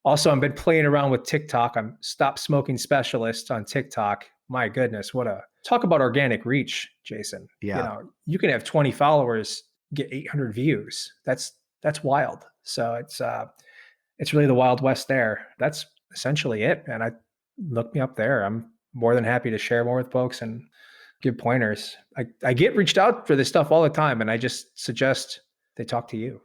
Also, I've been playing around with TikTok. I'm Stop Smoking Specialist on TikTok. My goodness, talk about organic reach, Jason. Yeah. You can have 20 followers, get 800 views. That's wild. So it's really the Wild West there. That's essentially it. And look me up there. I'm more than happy to share more with folks and give pointers. I get reached out for this stuff all the time, and I just suggest they talk to you.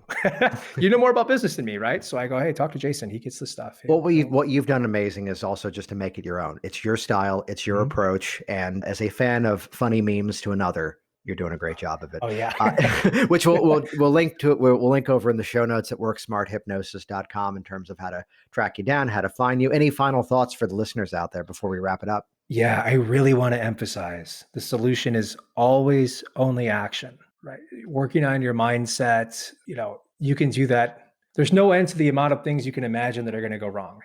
You know more about business than me, right? So I go, hey, talk to Jason. He gets the stuff. Well, what you've done amazing is also just to make it your own. It's your style. It's your approach. And as a fan of funny memes to another, you're doing a great job of it. Oh yeah. Which we'll link to it. We'll link over in the show notes at worksmarthypnosis.com in terms of how to track you down, how to find you. Any final thoughts for the listeners out there before we wrap it up? Yeah, I really want to emphasize the solution is always only action, right? Working on your mindset, you can do that. There's no end to the amount of things you can imagine that are going to go wrong.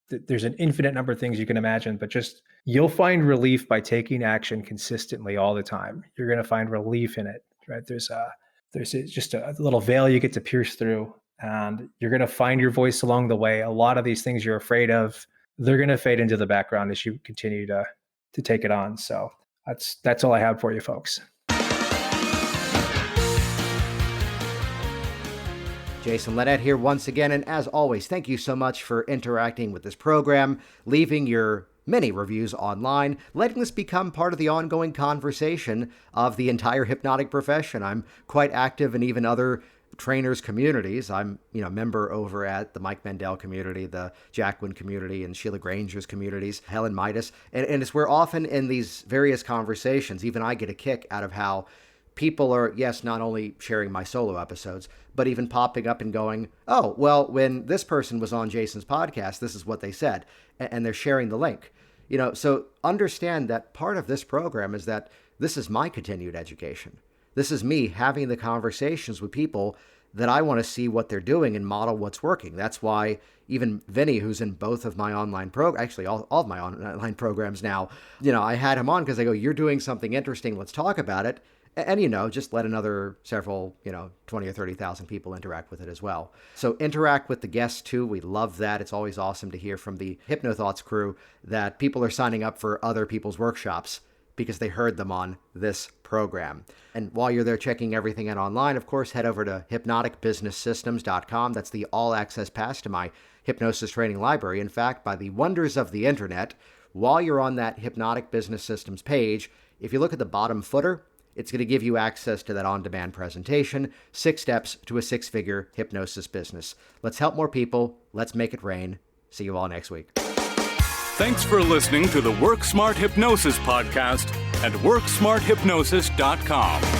There's an infinite number of things you can imagine, but you'll find relief by taking action consistently all the time. You're going to find relief in it. right? There's just a little veil you get to pierce through, and you're going to find your voice along the way. A lot of these things you're afraid of, they're going to fade into the background as you continue to take it on. So that's all I have for you folks. Jason Linett here once again, and as always, thank you so much for interacting with this program, leaving your many reviews online, letting this become part of the ongoing conversation of the entire hypnotic profession. I'm quite active in even other trainers' communities. I'm, a member over at the Mike Mandel community, the Jacqueline community, and Sheila Granger's communities, Helen Midas, and it's where often in these various conversations, even I get a kick out of how people are, yes, not only sharing my solo episodes, but even popping up and going, oh, well, when this person was on Jason's podcast, this is what they said. And they're sharing the link. So understand that part of this program is that this is my continued education. This is me having the conversations with people that I want to see what they're doing and model what's working. That's why even Vinnie, who's in both of my online actually all of my online programs now, I had him on because I go, you're doing something interesting. Let's talk about it. And, just let another several, 20 or 30,000 people interact with it as well. So interact with the guests too. We love that. It's always awesome to hear from the HypnoThoughts crew that people are signing up for other people's workshops because they heard them on this program. And while you're there checking everything out online, of course, head over to hypnoticbusinesssystems.com. That's the all-access pass to my hypnosis training library. In fact, by the wonders of the internet, while you're on that Hypnotic Business Systems page, if you look at the bottom footer, it's going to give you access to that on-demand presentation, 6 steps to a 6-figure hypnosis business. Let's help more people. Let's make it rain. See you all next week. Thanks for listening to the Work Smart Hypnosis podcast at WorkSmartHypnosis.com.